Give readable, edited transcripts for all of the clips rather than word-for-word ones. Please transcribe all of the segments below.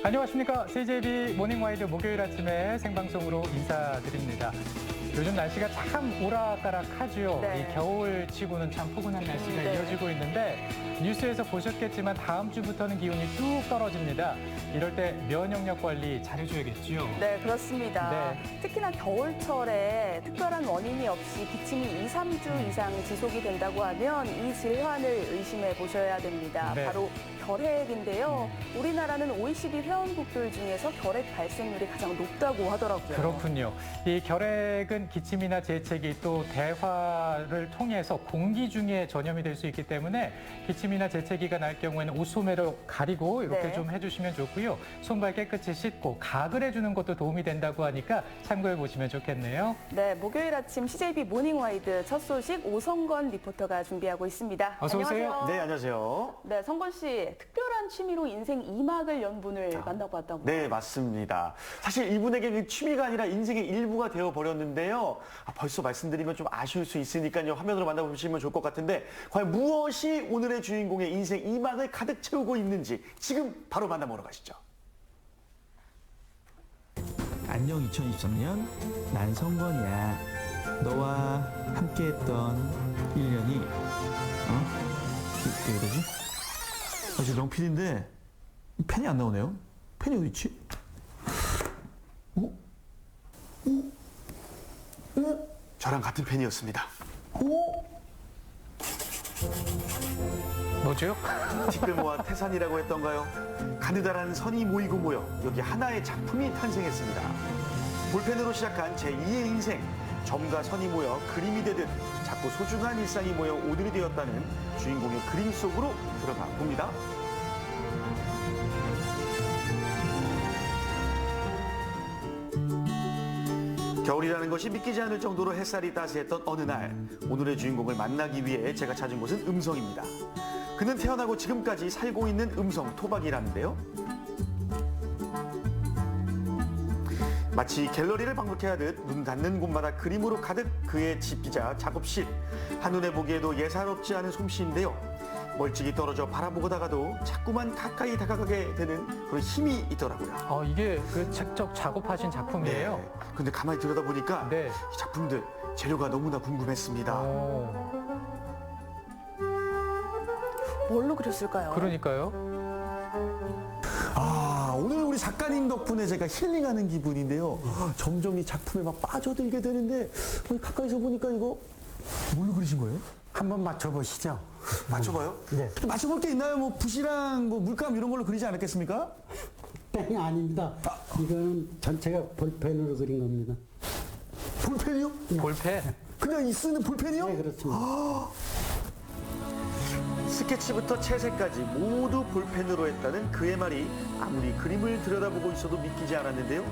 안녕하십니까. CJB 모닝와이드 목요일 아침에 생방송으로 인사드립니다. 요즘 날씨가 참 오락가락하죠. 네. 이 겨울치고는 참 포근한 날씨가 네. 이어지고 있는데 뉴스에서 보셨겠지만 다음 주부터는 기온이 뚝 떨어집니다. 이럴 때 면역력 관리 잘해줘야겠죠. 네, 그렇습니다. 네. 특히나 겨울철에 특별한 원인이 없이 기침이 2, 3주 이상 지속이 된다고 하면 이 질환을 의심해 보셔야 됩니다. 네. 바로 결핵인데요. 우리나라는 OECD 회원국들 중에서 결핵 발생률이 가장 높다고 하더라고요. 그렇군요. 이 결핵은 기침이나 재채기 또 대화를 통해서 공기 중에 전염이 될 수 있기 때문에 기침이나 재채기가 날 경우에는 옷소매로 가리고 이렇게 네. 좀 해주시면 좋고요. 손발 깨끗이 씻고 가글 해주는 것도 도움이 된다고 하니까 참고해 보시면 좋겠네요. 네, 목요일 아침 CJB 모닝와이드 첫 소식 오성건 리포터가 준비하고 있습니다. 어서 오세요. 안녕하세요. 네, 안녕하세요. 네, 성건 씨, 특별한 취미로 인생 2막을 연 분을 만나봤다고요? 네, 맞습니다. 사실 이분에게 취미가 아니라 인생의 일부가 되어버렸는데요. 벌써 말씀드리면 좀 아쉬울 수 있으니까요. 화면으로 만나보시면 좋을 것 같은데 과연 무엇이 오늘의 주인공의 인생 2막을 가득 채우고 있는지 지금 바로 만나보러 가시죠. 안녕 2023년 난 성건이야. 너와 함께했던 1년이 어떻게 되지? 지금 렁필인데 펜이 안 나오네요. 펜이 어디 있지? 저랑 같은 팬이었습니다. 뭐죠? 티끌모아 태산이라고 했던가요? 가느다란 선이 모이고 모여 여기 하나의 작품이 탄생했습니다. 볼펜으로 시작한 제2의 인생. 점과 선이 모여 그림이 되듯 자꾸 소중한 일상이 모여 오늘이 되었다는 주인공의 그림 속으로 들어가 봅니다. 겨울이라는 것이 믿기지 않을 정도로 햇살이 따스했던 어느 날, 오늘의 주인공을 만나기 위해 제가 찾은 곳은 음성입니다. 그는 태어나고 지금까지 살고 있는 음성 토박이라는데요. 마치 갤러리를 방문해야 하듯 눈 닿는 곳마다 그림으로 가득 그의 집이자 작업실. 한눈에 보기에도 예사롭지 않은 솜씨인데요. 멀찍이 떨어져 바라보다가도 자꾸만 가까이 다가가게 되는 그런 힘이 있더라고요. 이게 그 직접 작업하신 작품이에요? 네. 근데 가만히 들여다보니까 네. 이 작품들 재료가 너무나 궁금했습니다. 뭘로 그렸을까요? 그러니까요. 오늘 우리 작가님 덕분에 제가 힐링하는 기분인데요. 점점 이 작품에 막 빠져들게 되는데 가까이서 보니까 이거 뭘로 그리신 거예요? 한번 맞춰보시죠. 맞춰봐요. 네. 맞춰볼 게 있나요? 뭐 붓이랑 뭐 물감 이런 걸로 그리지 않았겠습니까? 땡이 아닙니다. 이거는 전체가 볼펜으로 그린 겁니다. 볼펜이요? 볼펜. 그냥 이 쓰는 볼펜이요? 네, 그렇습니다. 스케치부터 채색까지 모두 볼펜으로 했다는 그의 말이 아무리 그림을 들여다보고 있어도 믿기지 않았는데요.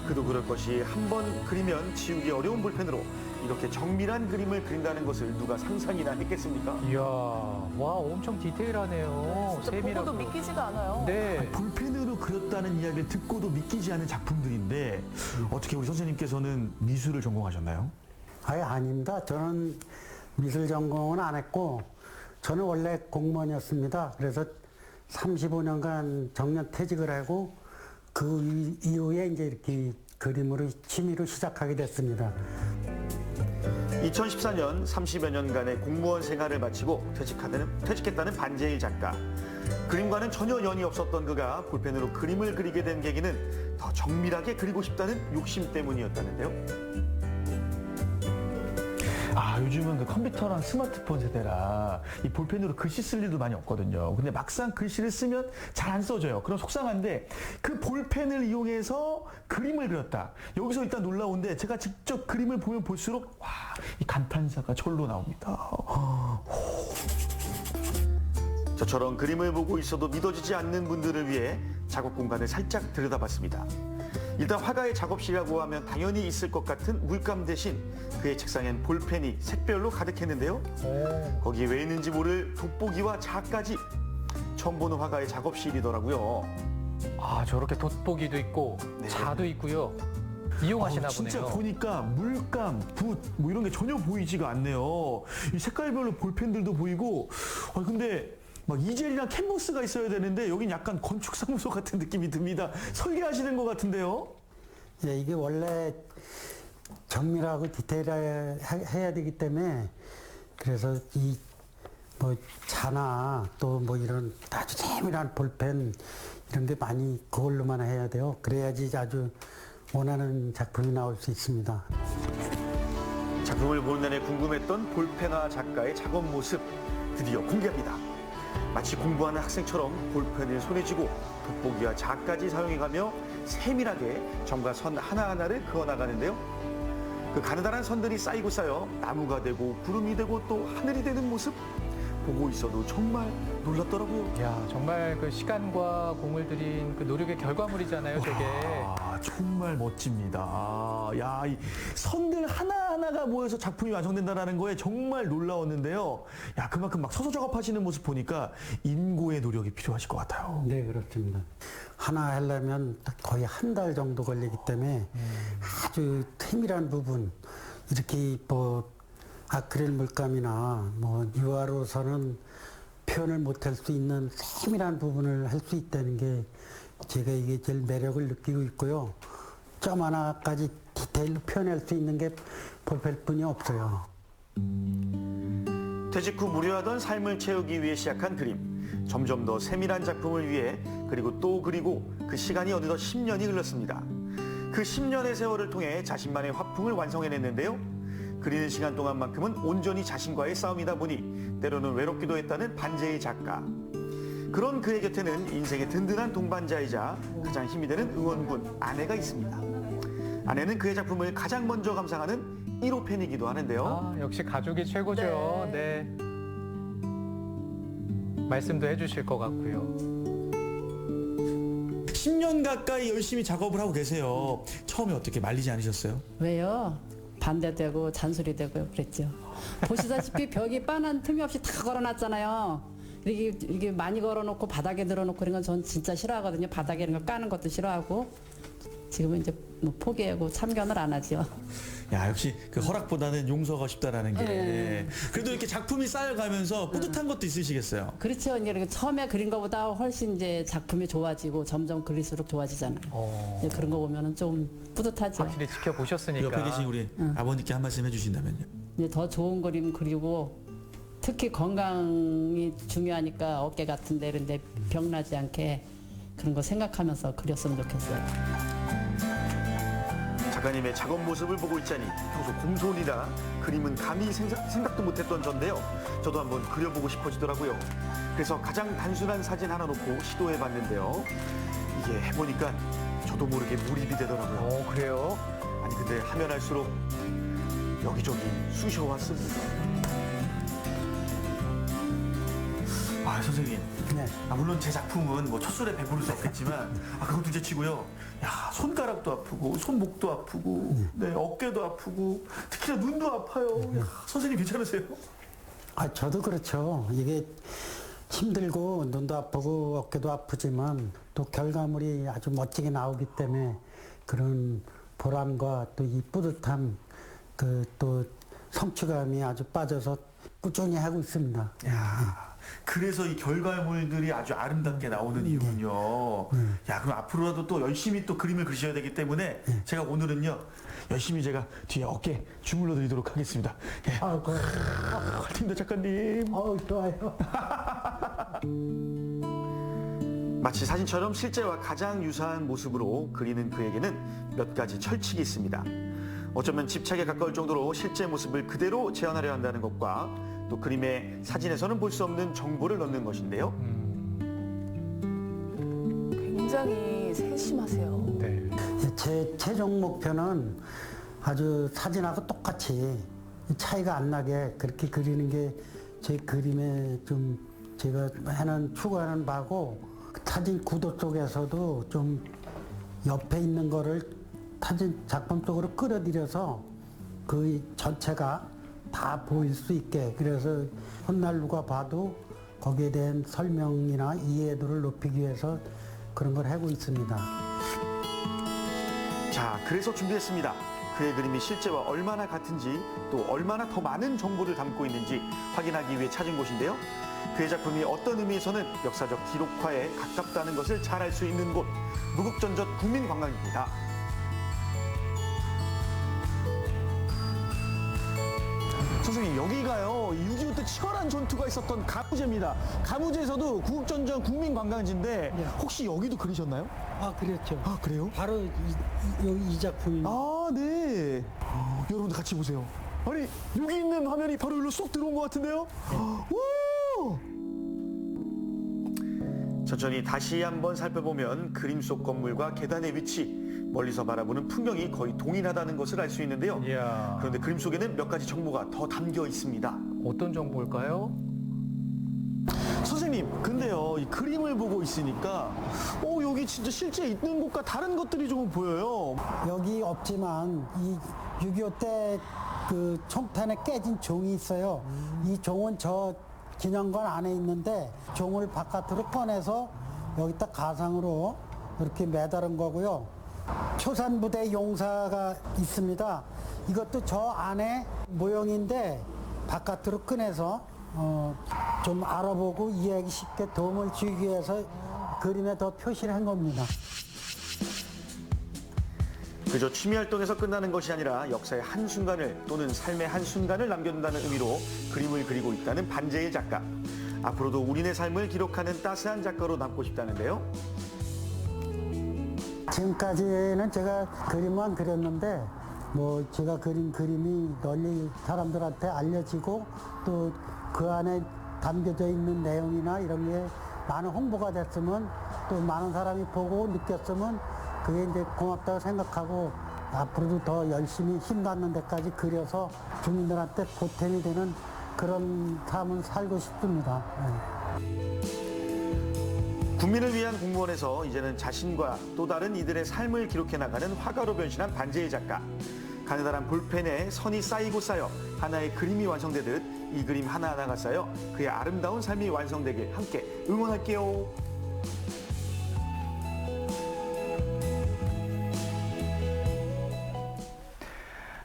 그도 그럴 것이 한 번 그리면 지우기 어려운 볼펜으로 이렇게 정밀한 그림을 그린다는 것을 누가 상상이나 했겠습니까? 이야, 와, 엄청 디테일하네요. 진짜 보고도 믿기지가 않아요. 네. 볼펜으로 그렸다는 이야기를 듣고도 믿기지 않은 작품들인데 어떻게 우리 선생님께서는 미술을 전공하셨나요? 아예 아닙니다. 저는 미술 전공은 안 했고, 저는 원래 공무원이었습니다. 그래서 35년간 정년 퇴직을 하고, 그 이후에 이제 이렇게 그림으로, 취미로 시작하게 됐습니다. 2014년 30여 년간의 공무원 생활을 마치고 퇴직했다는 반재일 작가. 그림과는 전혀 연이 없었던 그가 볼펜으로 그림을 그리게 된 계기는 더 정밀하게 그리고 싶다는 욕심 때문이었다는데요. 요즘은 그 컴퓨터랑 스마트폰 세대라 이 볼펜으로 글씨 쓸 일도 많이 없거든요. 근데 막상 글씨를 쓰면 잘 안 써져요. 그럼 속상한데 그 볼펜을 이용해서 그림을 그렸다. 여기서 일단 놀라운데 제가 직접 그림을 보면 볼수록 이 감탄사가 절로 나옵니다. 저처럼 그림을 보고 있어도 믿어지지 않는 분들을 위해 작업 공간을 살짝 들여다봤습니다. 일단 화가의 작업실이라고 하면 당연히 있을 것 같은 물감 대신 그의 책상엔 볼펜이 색별로 가득했는데요. 거기에 왜 있는지 모를 돋보기와 자까지 처음 보는 화가의 작업실이더라고요. 저렇게 돋보기도 있고 네. 자도 있고요. 이용하시나 진짜 보네요. 보니까 물감, 붓 뭐 이런 게 전혀 보이지가 않네요. 이 색깔별로 볼펜들도 보이고 근데 막 이젤이랑 캔버스가 있어야 되는데 여긴 약간 건축사무소 같은 느낌이 듭니다. 설계하시는 것 같은데요? 예, 이게 원래 정밀하고 디테일해야 되기 때문에 그래서 이 뭐 자나 또 뭐 이런 아주 세밀한 볼펜 이런 게 많이 그걸로만 해야 돼요. 그래야지 아주 원하는 작품이 나올 수 있습니다. 작품을 보는 내내 궁금했던 볼펜화 작가의 작업 모습 드디어 공개합니다. 마치 공부하는 학생처럼 볼펜을 손에 쥐고 돋보기와 자까지 사용해가며 세밀하게 점과 선 하나하나를 그어나가는데요. 그 가느다란 선들이 쌓이고 쌓여 나무가 되고 구름이 되고 또 하늘이 되는 모습 보고 있어도 정말 놀랍더라고요. 야, 정말 그 시간과 공을 들인 그 노력의 결과물이잖아요, 저게. 와, 정말 멋집니다. 야, 이 선들 하나하나가 모여서 작품이 완성된다는 거에 정말 놀라웠는데요. 야, 그만큼 막 서서 작업하시는 모습 보니까 인고의 노력이 필요하실 것 같아요. 네, 그렇습니다. 하나 하려면 거의 한 달 정도 걸리기 때문에 아주 세밀한 부분, 이렇게 뭐 아크릴 물감이나 뭐 유화로서는 표현을 못할 수 있는 세밀한 부분을 할 수 있다는 게 제가 이게 제일 매력을 느끼고 있고요. 점 하나까지 디테일로 표현할 수 있는 게 볼펜뿐이 없어요. 퇴직 후 무료하던 삶을 채우기 위해 시작한 그림. 점점 더 세밀한 작품을 위해 그리고 또 그리고 그 시간이 어느덧 10년이 흘렀습니다. 그 10년의 세월을 통해 자신만의 화풍을 완성해냈는데요. 그리는 시간 동안만큼은 온전히 자신과의 싸움이다 보니 때로는 외롭기도 했다는 반제의 작가. 그런 그의 곁에는 인생의 든든한 동반자이자 가장 힘이 되는 응원군 아내가 있습니다. 아내는 그의 작품을 가장 먼저 감상하는 1호 팬이기도 하는데요. 아, 역시 가족이 최고죠. 네. 말씀도 해주실 것 같고요. 10년 가까이 열심히 작업을 하고 계세요. 처음에 어떻게 말리지 않으셨어요? 왜요? 반대되고 잔소리되고 그랬죠. 보시다시피 벽이 빤한 틈이 없이 다 걸어놨잖아요. 이게 많이 걸어놓고 바닥에 늘어놓고 그런 건 전 진짜 싫어하거든요. 바닥에 이런 거 까는 것도 싫어하고 지금은 이제 뭐 포기하고 참견을 안 하죠. 야, 역시 그 허락보다는 용서가 쉽다라는 게. 네. 그래도 이렇게 작품이 쌓여가면서 뿌듯한 것도 있으시겠어요? 그렇죠. 이제 처음에 그린 것보다 훨씬 이제 작품이 좋아지고 점점 그릴수록 좋아지잖아요. 이제 그런 거 보면은 좀 뿌듯하죠. 확실히 지켜보셨으니까. 옆에 계신 우리 아버님께 한 말씀 해주신다면요. 이제 더 좋은 그림 그리고 특히 건강이 중요하니까 어깨 같은 데 이런 데 병나지 않게 그런 거 생각하면서 그렸으면 좋겠어요. 작가님의 작업 모습을 보고 있자니 평소 공손이라 그림은 감히 생각도 못했던 전데요. 저도 한번 그려보고 싶어지더라고요. 그래서 가장 단순한 사진 하나 놓고 시도해봤는데요. 이게 해보니까 저도 모르게 몰입이 되더라고요. 그래요? 아니 근데 하면 할수록 여기저기 쑤셔왔습니다. 아, 선생님. 네. 물론 제 작품은 뭐 첫술에 배부를 수 없겠지만 그건 둘째치고요. 야, 손가락도 아프고 손목도 아프고 네, 어깨도 아프고 특히나 눈도 아파요. 야, 선생님 괜찮으세요? 아, 저도 그렇죠. 이게 힘들고 눈도 아프고 어깨도 아프지만 또 결과물이 아주 멋지게 나오기 때문에 그런 보람과 또 이 뿌듯함, 그 또 성취감이 아주 빠져서 꾸준히 하고 있습니다. 야, 그래서 이 결과물들이 아주 아름답게 나오는 이유군요. 야, 그럼 앞으로라도 또 열심히 또 그림을 그리셔야 되기 때문에 제가 오늘은요 열심히 제가 뒤에 어깨 주물러 드리도록 하겠습니다. 예. 화이팅입니다, 작가님. 좋아요. 마치 사진처럼 실제와 가장 유사한 모습으로 그리는 그에게는 몇 가지 철칙이 있습니다. 어쩌면 집착에 가까울 정도로 실제 모습을 그대로 재현하려 한다는 것과 또 그림의 사진에서는 볼 수 없는 정보를 넣는 것인데요. 굉장히 세심하세요. 네. 제 최종 목표는 아주 사진하고 똑같이 차이가 안 나게 그렇게 그리는 게 제 그림에 좀 제가 추구하는 바고 사진 구도 속에서도 좀 옆에 있는 거를 사진 작품 속으로 끌어들여서 그 전체가 다 보일 수 있게 그래서 훗날 누가 봐도 거기에 대한 설명이나 이해도를 높이기 위해서 그런 걸 하고 있습니다. 자, 그래서 준비했습니다. 그의 그림이 실제와 얼마나 같은지 또 얼마나 더 많은 정보를 담고 있는지 확인하기 위해 찾은 곳인데요. 그의 작품이 어떤 의미에서는 역사적 기록화에 가깝다는 것을 잘 알 수 있는 곳, 무국전전 국민관광입니다. 선생님, 여기가요 6.25 때 치열한 전투가 있었던 가무제입니다. 가무제에서도 구국전전 국민관광지인데 혹시 여기도 그리셨나요? 아, 그랬죠. 아, 그래요? 바로 이 작품입니다. 아, 네. 여러분들 같이 보세요. 아니, 여기 있는 화면이 바로 여기로 쏙 들어온 것 같은데요? 오! 천천히 다시 한번 살펴보면 그림 속 건물과 계단의 위치, 멀리서 바라보는 풍경이 거의 동일하다는 것을 알 수 있는데요. 이야, 그런데 그림 속에는 몇 가지 정보가 더 담겨 있습니다. 어떤 정보일까요? 선생님, 근데요, 이 그림을 보고 있으니까, 여기 진짜 실제 있는 곳과 다른 것들이 좀 보여요. 여기 없지만 이 6.25 때 그 총탄에 깨진 종이 있어요. 이 종은 저 기념관 안에 있는데 종을 바깥으로 꺼내서 여기다 가상으로 이렇게 매달은 거고요. 초산부대 용사가 있습니다. 이것도 저 안에 모형인데 바깥으로 꺼내서 좀 알아보고 이해하기 쉽게 도움을 주기 위해서 그림에 더 표시를 한 겁니다. 그저 취미 활동에서 끝나는 것이 아니라 역사의 한순간을 또는 삶의 한순간을 남겨둔다는 의미로 그림을 그리고 있다는 반재일 작가. 앞으로도 우리네 삶을 기록하는 따스한 작가로 남고 싶다는데요. 지금까지는 제가 그림만 그렸는데 뭐 제가 그린 그림이 널리 사람들한테 알려지고 또 그 안에 담겨져 있는 내용이나 이런 게 많은 홍보가 됐으면 또 많은 사람이 보고 느꼈으면 그게 이제 고맙다고 생각하고 앞으로도 더 열심히 힘닿는 데까지 그려서 주민들한테 보탬이 되는 그런 삶을 살고 싶습니다. 국민을 위한 공무원에서 이제는 자신과 또 다른 이들의 삶을 기록해 나가는 화가로 변신한 반재일 작가. 가느다란 볼펜에 선이 쌓이고 쌓여 하나의 그림이 완성되듯 이 그림 하나하나가 쌓여 그의 아름다운 삶이 완성되길 함께 응원할게요.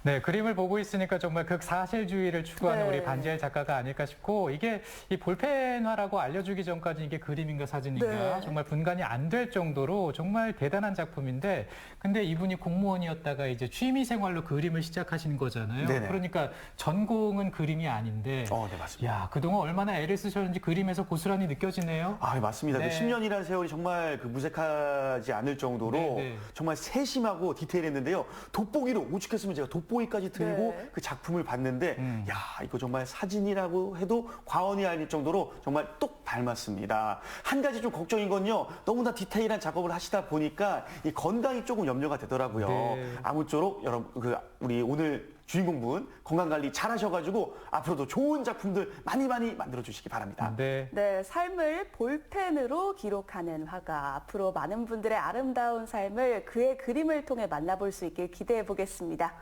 네, 그림을 보고 있으니까 정말 극사실주의를 추구하는 네. 우리 반지엘 작가가 아닐까 싶고, 이게 이 볼펜화라고 알려주기 전까지 이게 그림인가 사진인가 네. 정말 분간이 안 될 정도로 정말 대단한 작품인데, 근데 이분이 공무원이었다가 이제 취미 생활로 그림을 시작하시는 거잖아요. 네네. 그러니까 전공은 그림이 아닌데, 네, 맞습니다. 야, 그동안 얼마나 애를 쓰셨는지 그림에서 고스란히 느껴지네요. 맞습니다. 네. 그 10년이라는 세월이 정말 그 무색하지 않을 정도로 네. 정말 세심하고 디테일했는데요. 돋보기로 오죽했으면 제가 돋보기까지 들고 네. 그 작품을 봤는데 야, 이거 정말 사진이라고 해도 과언이 아닐 정도로 정말 똑 닮았습니다. 한 가지 좀 걱정인 건요. 너무나 디테일한 작업을 하시다 보니까 이 건강이 조금 염려가 되더라고요. 네. 아무쪼록 여러분 우리 오늘 주인공분 건강 관리 잘 하셔가지고 앞으로도 좋은 작품들 많이 만들어 주시기 바랍니다. 네. 네, 삶을 볼펜으로 기록하는 화가 앞으로 많은 분들의 아름다운 삶을 그의 그림을 통해 만나볼 수 있길 기대해 보겠습니다.